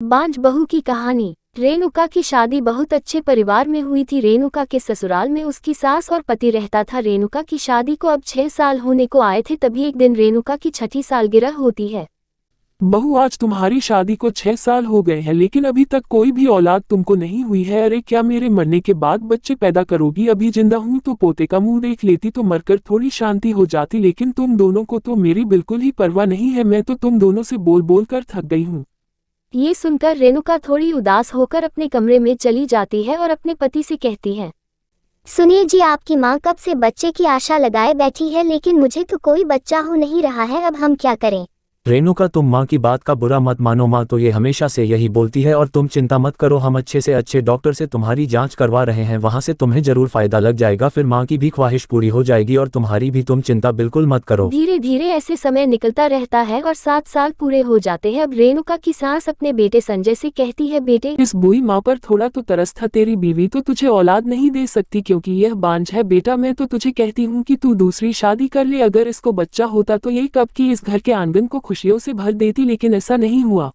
बांझ बहू की कहानी। रेणुका की शादी बहुत अच्छे परिवार में हुई थी। रेणुका के ससुराल में उसकी सास और पति रहता था। रेणुका की शादी को अब 6 साल होने को आए थे, तभी एक दिन रेणुका की छठी सालगिरह होती है। बहू, आज तुम्हारी शादी को 6 साल हो गए हैं, लेकिन अभी तक कोई भी औलाद तुमको नहीं हुई है। अरे क्या मेरे मरने के बाद बच्चे पैदा करोगी? अभी जिंदा हूं तो पोते का मुंह देख लेती तो मरकर थोड़ी शांति हो जाती, लेकिन तुम दोनों को तो मेरी बिल्कुल ही परवाह नहीं है। मैं तो तुम दोनों से बोल बोल कर थक गई हूँ। ये सुनकर रेणुका थोड़ी उदास होकर अपने कमरे में चली जाती है और अपने पति से कहती है, सुनिए जी, आपकी माँ कब से बच्चे की आशा लगाए बैठी है, लेकिन मुझे तो कोई बच्चा हो नहीं रहा है। अब हम क्या करें? रेणुका, तुम माँ की बात का बुरा मत मानो। माँ तो ये हमेशा से यही बोलती है, और तुम चिंता मत करो, हम अच्छे से अच्छे डॉक्टर से तुम्हारी जांच करवा रहे हैं, वहां से तुम्हें जरूर फायदा लग जाएगा। फिर माँ की भी ख्वाहिश पूरी हो जाएगी और तुम्हारी भी। तुम चिंता बिल्कुल मत करो। धीरे धीरे ऐसे समय निकलता रहता है और 7 साल पूरे हो जाते हैं। अब रेणुका की सास अपने बेटे संजय से कहती है, बेटे, इस बुरी माँ पर थोड़ा तो तरस था। तेरी बीवी तो तुझे औलाद नहीं दे सकती क्योंकि यह बांझ है। बेटा, मैं तो तुझे कहती हूँ कि तू दूसरी शादी कर ले। अगर इसको बच्चा होता तो यही कब की इस घर के आंगन को खुशियों से भर देती, लेकिन ऐसा नहीं हुआ।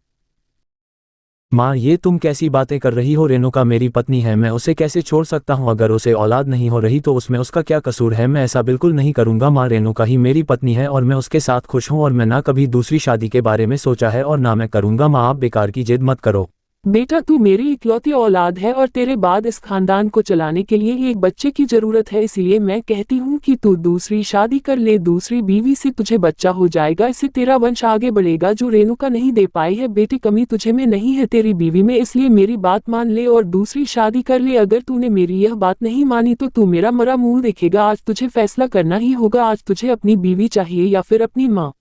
माँ, ये तुम कैसी बातें कर रही हो? रेणुका मेरी पत्नी है, मैं उसे कैसे छोड़ सकता हूँ? अगर उसे औलाद नहीं हो रही तो उसमें उसका क्या कसूर है? मैं ऐसा बिल्कुल नहीं करूंगा। माँ, रेणुका ही मेरी पत्नी है और मैं उसके साथ खुश हूँ, और मैं ना कभी दूसरी शादी के बारे में सोचा है और ना मैं करूंगा। माँ, आप बेकार की जिद मत करो। बेटा, तू मेरी इकलौती औलाद है और तेरे बाद इस खानदान को चलाने के लिए एक बच्चे की जरूरत है। इसलिए मैं कहती हूँ कि तू दूसरी शादी कर ले। दूसरी बीवी से तुझे बच्चा हो जाएगा, इससे तेरा वंश आगे बढ़ेगा, जो रेणुका नहीं दे पाई है। बेटी, कमी तुझे में नहीं है, तेरी बीवी में। इसलिए मेरी बात मान ले और दूसरी शादी कर ले। अगर तूने मेरी यह बात नहीं मानी तो तू मेरा मरा मुंह देखेगा। आज तुझे फैसला करना ही होगा। आज तुझे अपनी बीवी चाहिए या फिर अपनी माँ?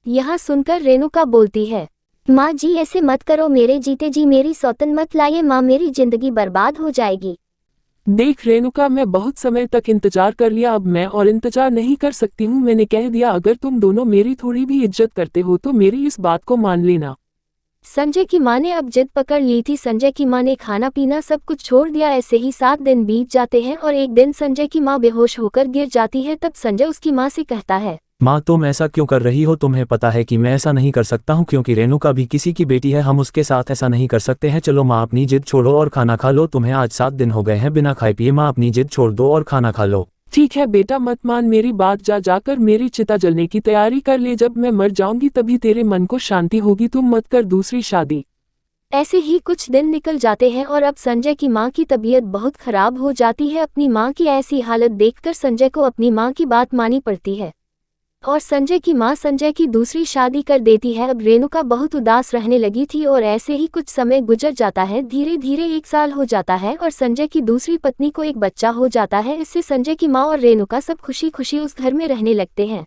यहाँ सुनकर रेणुका बोलती है, माँ जी, ऐसे मत करो। मेरे जीते जी मेरी सौतन मत लाइए माँ, मेरी जिंदगी बर्बाद हो जाएगी। देख रेणुका, मैं बहुत समय तक इंतजार कर लिया, अब मैं और इंतजार नहीं कर सकती हूँ। मैंने कह दिया। अगर तुम दोनों मेरी थोड़ी भी इज्जत करते हो तो मेरी इस बात को मान लेना। संजय की माँ ने अब जिद पकड़ ली थी। संजय की माँ ने खाना पीना सब कुछ छोड़ दिया। ऐसे ही 7 दिन बीत जाते हैं और एक दिन संजय की माँ बेहोश होकर गिर जाती है। तब संजय उसकी माँ से कहता है, माँ, तुम ऐसा क्यों कर रही हो? तुम्हें पता है कि मैं ऐसा नहीं कर सकता हूँ, क्योंकि रेणुका भी किसी की बेटी है। हम उसके साथ ऐसा नहीं कर सकते हैं। चलो माँ, अपनी जिद छोड़ो और खाना खा लो। तुम्हें आज 7 दिन हो गए हैं बिना खाए पिए। माँ, अपनी जिद छोड़ दो और खाना खा लो। ठीक है बेटा, मत मान मेरी बात। जाकर मेरी चिता जलने की तैयारी कर ले। जब मैं मर जाऊंगी तभी तेरे मन को शांति होगी। तुम मत कर दूसरी शादी। ऐसे ही कुछ दिन निकल जाते हैं और अब संजय की माँ की तबीयत बहुत खराब हो जाती है। अपनी माँ की ऐसी हालत देखकर संजय को अपनी माँ की बात मानी पड़ती है और संजय की माँ संजय की दूसरी शादी कर देती है। अब रेणुका बहुत उदास रहने लगी थी और ऐसे ही कुछ समय गुजर जाता है। धीरे धीरे 1 साल हो जाता है और संजय की दूसरी पत्नी को एक बच्चा हो जाता है। इससे संजय की माँ और रेणुका सब खुशी खुशी उस घर में रहने लगते हैं।